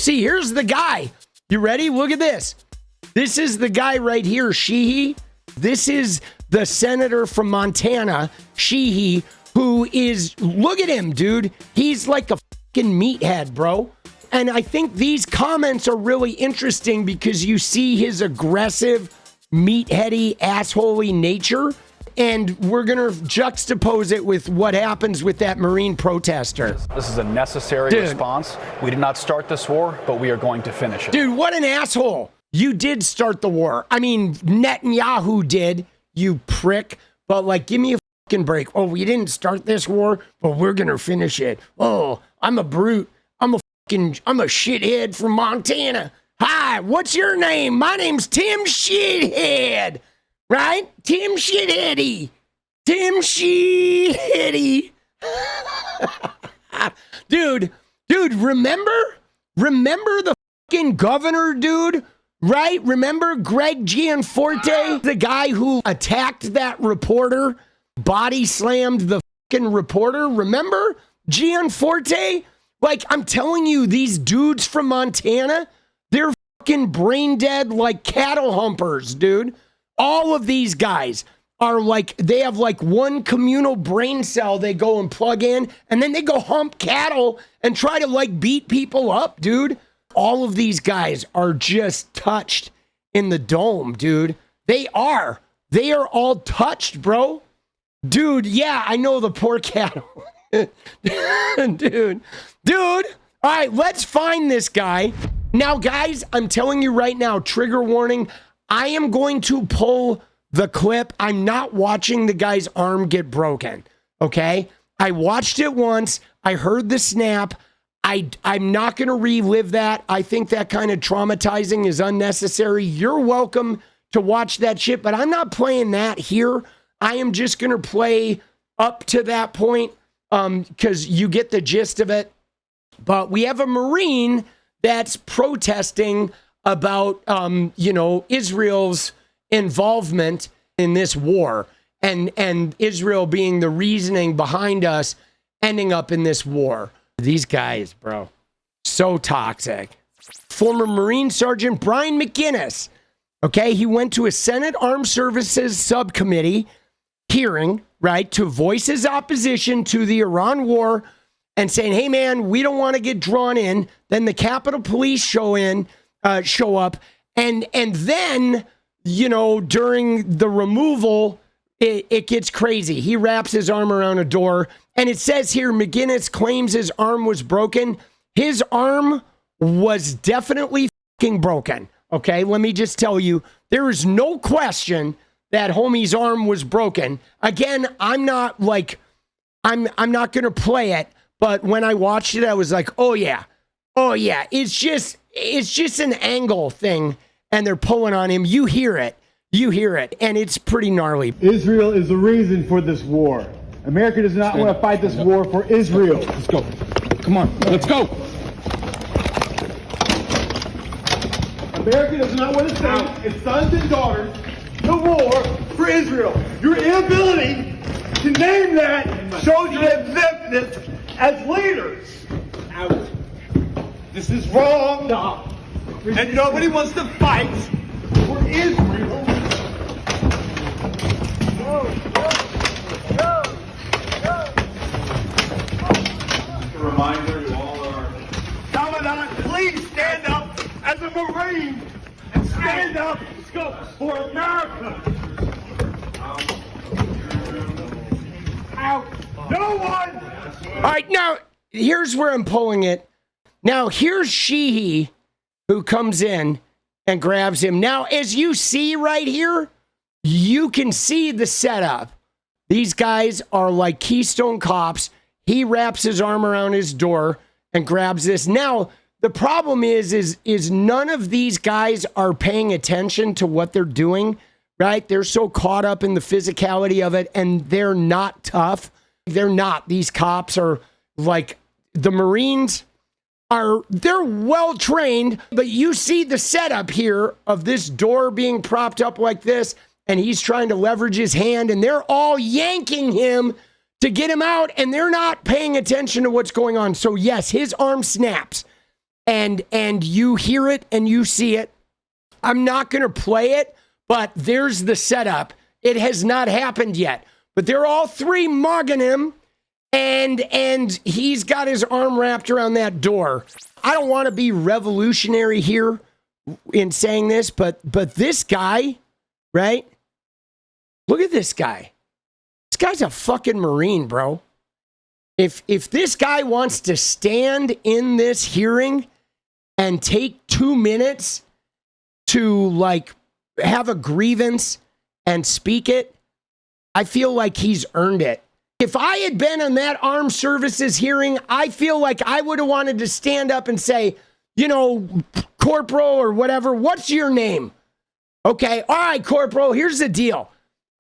see, here's the guy. You ready? Look at this. This is the guy right here, 𝗙cie. This is the senator from Montana, 𝗙cie, who is, look at him, dude. He's like a fucking meathead, bro. And I think these comments are really interesting because you see his aggressive, meatheady, assholey nature. And we're going to juxtapose it with what happens with that Marine protester. This is a necessary response. We did not start this war, but we are going to finish it. Dude, what an asshole. You did start the war. I mean, Netanyahu did, you prick. But, like, give me a fucking break. Oh, we didn't start this war, but we're going to finish it. Oh, I'm a brute. I'm a shithead from Montana. Hi, what's your name? My name's Tim Shithead. Right? Tim Shitheady. Tim Shitheady. Dude, remember the fucking governor, dude? Right? Remember Greg Gianforte, the guy who attacked that reporter, body slammed the fucking reporter? Remember Gianforte? Like, I'm telling you, these dudes from Montana, they're fucking brain dead like cattle humpers, dude. All of these guys are like, they have like one communal brain cell they go and plug in, and then they go hump cattle and try to like beat people up, dude. All of these guys are just touched in the dome, dude. They are all touched, bro. Dude, yeah, I know the poor cattle. Dude. All right, let's find this guy. Now, guys, I'm telling you right now, trigger warning, I am going to pull the clip. I'm not watching the guy's arm get broken, okay? I watched it once. I heard the snap. I'm not going to relive that. I think that kind of traumatizing is unnecessary. You're welcome to watch that shit, but I'm not playing that here. I am just going to play up to that point because you get the gist of it. But we have a Marine that's protesting about, Israel's involvement in this war and Israel being the reasoning behind us ending up in this war. These guys, bro, so toxic. Former Marine Sergeant Brian McGinnis, okay, he went to a Senate Armed Services Subcommittee hearing, right, to voice his opposition to the Iran war and saying, hey, man, we don't want to get drawn in. Then the Capitol Police show up. And then, during the removal, it gets crazy. He wraps his arm around a door. And it says here, McGinnis claims his arm was broken. His arm was definitely fucking broken. Okay, let me just tell you, there is no question that homie's arm was broken. Again, I'm not going to play it. But when I watched it, I was like, oh yeah. It's just an angle thing, and they're pulling on him. You hear it, and it's pretty gnarly. Israel is the reason for this war. America does not want to fight this war for Israel. Let's go. Come on, let's go. America does not want to send its sons and daughters to war for Israel. Your inability to name that shows your exemptness as leaders. Out. This is wrong. No. And nobody wants to fight for Israel. Just a reminder to all our Commandant, please stand up as a Marine and stand up for America. Out. No one. All right, now, here's where I'm pulling it. Now, here's 𝗙cie who comes in and grabs him. Now, as you see right here, you can see the setup. These guys are like Keystone Cops. He wraps his arm around his door and grabs this. Now, the problem is none of these guys are paying attention to what they're doing, right? They're so caught up in the physicality of it, and they're not tough. They're not. These cops are like, the Marines they're well trained, but you see the setup here of this door being propped up like this, and he's trying to leverage his hand, and they're all yanking him to get him out, and they're not paying attention to what's going on. So yes, his arm snaps. and you hear it and you see it. I'm not going to play it, but there's the setup. It has not happened yet, but they're all three mugging him, and he's got his arm wrapped around that door. I don't want to be revolutionary here in saying this, but this guy, right? Look at this guy. This guy's a fucking Marine, bro. If this guy wants to stand in this hearing and take 2 minutes to like have a grievance and speak it, I feel like he's earned it. If I had been on that armed services hearing, I feel like I would have wanted to stand up and say, you know, Corporal or whatever, what's your name? Okay, all right, Corporal, here's the deal.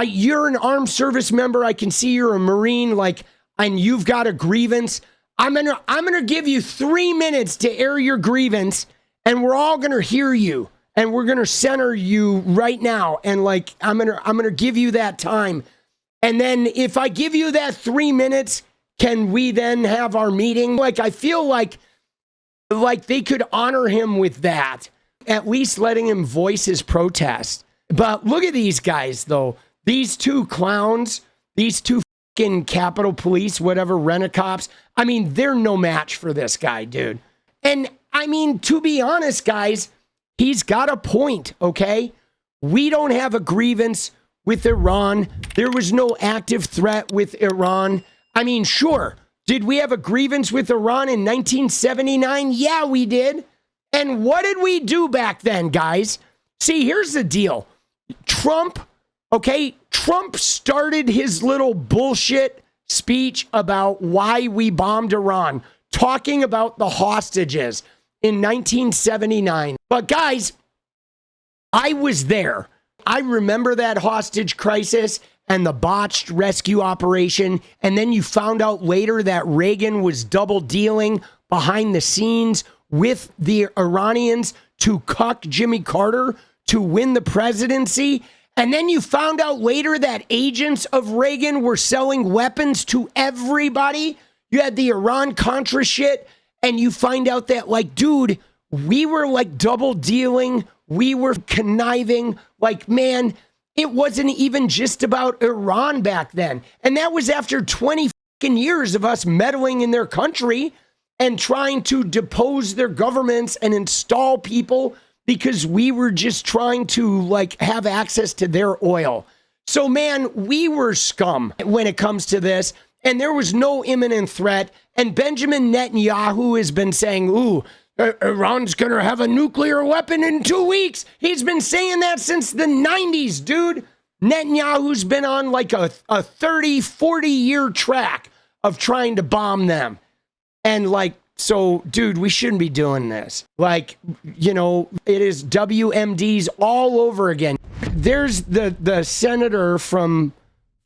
You're an armed service member. I can see you're a Marine, like, and you've got a grievance. I'm gonna give you 3 minutes to air your grievance, and we're all gonna hear you, and we're gonna center you right now, and like I'm gonna give you that time, and then if I give you that 3 minutes, can we then have our meeting? Like I feel like they could honor him with that, at least letting him voice his protest. But look at these guys though. These two clowns, these two fucking Capitol Police, whatever, rent-a-cops. I mean, they're no match for this guy, dude. And I mean, to be honest, guys, he's got a point, okay? We don't have a grievance with Iran. There was no active threat with Iran. I mean, sure. Did we have a grievance with Iran in 1979? Yeah, we did. And what did we do back then, guys? See, here's the deal. Trump started his little bullshit speech about why we bombed Iran, talking about the hostages in 1979. But guys, I was there. I remember that hostage crisis and the botched rescue operation. And then you found out later that Reagan was double dealing behind the scenes with the Iranians to cuck Jimmy Carter to win the presidency. And then you found out later that agents of Reagan were selling weapons to everybody. You had the Iran-Contra shit, and you find out that, like, dude, we were, like, double dealing. We were conniving. Like, man, it wasn't even just about Iran back then. And that was after 20 fucking years of us meddling in their country and trying to depose their governments and install people because we were just trying to like have access to their oil. So man, we were scum when it comes to this, and there was no imminent threat. And Benjamin Netanyahu has been saying, ooh, Iran's gonna have a nuclear weapon in 2 weeks. He's been saying that since the 90s, dude. Netanyahu's been on like a 30, 40-year track of trying to bomb them. And like, so, dude, we shouldn't be doing this. Like, you know, it is WMDs all over again. There's the senator from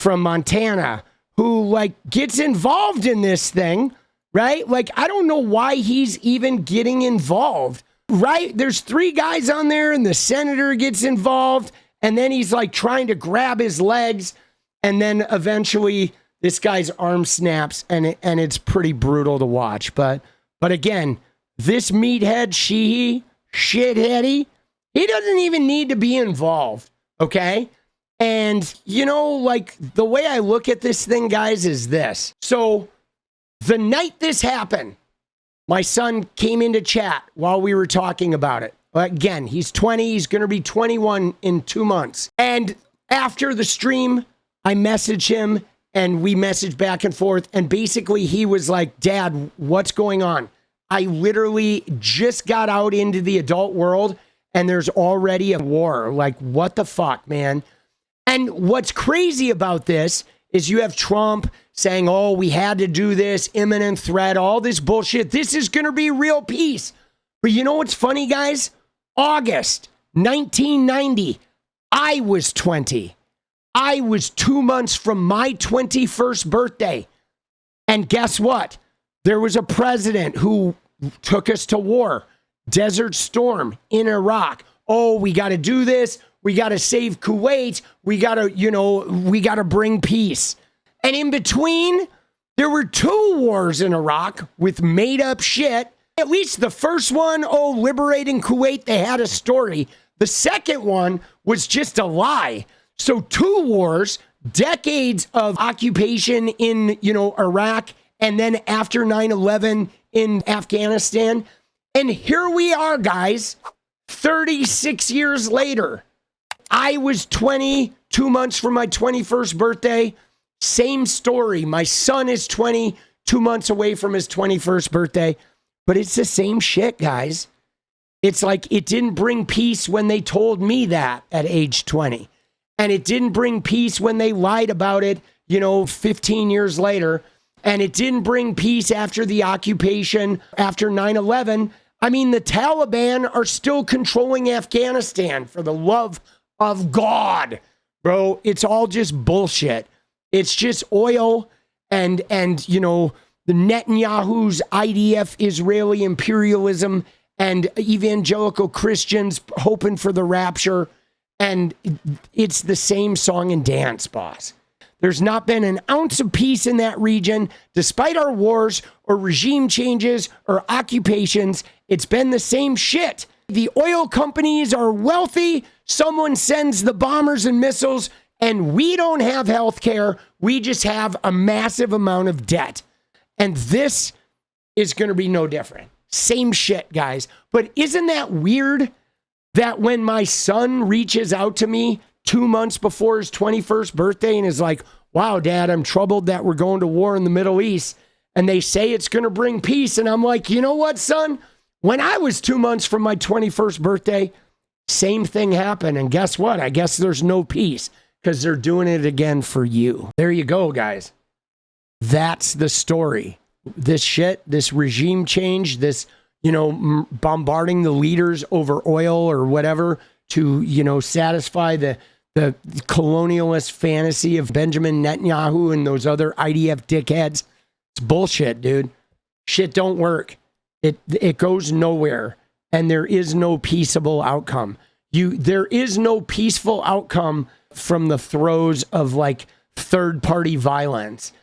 Montana who, like, gets involved in this thing, right? Like, I don't know why he's even getting involved, right? There's 3 guys on there, and the senator gets involved, and then he's, like, trying to grab his legs, and then eventually this guy's arm snaps, and it's pretty brutal to watch. But again, this meathead, shitheady, he doesn't even need to be involved, okay? And, you know, like, the way I look at this thing, guys, is this. So, the night this happened, my son came into chat while we were talking about it. Again, he's 20. He's going to be 21 in 2 months. And after the stream, I messaged him, and we messaged back and forth. And basically, he was like, Dad, what's going on? I literally just got out into the adult world, and there's already a war. Like, what the fuck, man? And what's crazy about this is you have Trump saying, oh, we had to do this, imminent threat, all this bullshit. This is going to be real peace. But you know what's funny, guys? August 1990, I was 20. I was 2 months from my 21st birthday. And guess what? There was a president who took us to war. Desert Storm in Iraq. Oh, we got to do this. We got to save Kuwait. We got to bring peace. And in between, there were 2 wars in Iraq with made up shit At least the first one, oh, liberating Kuwait, they had a story. The second one was just a lie. So 2 wars, decades of occupation in, Iraq, and then after 9/11 in Afghanistan. And here we are, guys, 36 years later. I was 20, 2 months from my 21st birthday. Same story. My son is 20, 2 months away from his 21st birthday. But it's the same shit, guys. It's like it didn't bring peace when they told me that at age 20. And it didn't bring peace when they lied about it, 15 years later. And it didn't bring peace after the occupation, after 9/11. I mean, the Taliban are still controlling Afghanistan, for the love of God. Bro, it's all just bullshit. It's just oil and the Netanyahu's IDF, Israeli imperialism, and evangelical Christians hoping for the rapture. And it's the same song and dance, boss. There's not been an ounce of peace in that region, despite our wars or regime changes or occupations. It's been the same shit. The oil companies are wealthy. Someone sends the bombers and missiles, and we don't have health care. We just have a massive amount of debt. And this is going to be no different. Same shit, guys. But isn't that weird that when my son reaches out to me 2 months before his 21st birthday and is like, wow, Dad, I'm troubled that we're going to war in the Middle East, and they say it's going to bring peace. And I'm like, you know what, son? When I was 2 months from my 21st birthday, same thing happened. And guess what? I guess there's no peace because they're doing it again for you. There you go, guys. That's the story. This shit, this regime change, this, bombarding the leaders over oil or whatever to, satisfy the colonialist fantasy of Benjamin Netanyahu and those other IDF dickheads. It's bullshit, dude. Shit don't work. It goes nowhere, and there is no peaceable outcome. There is no peaceful outcome from the throes of like third-party violence.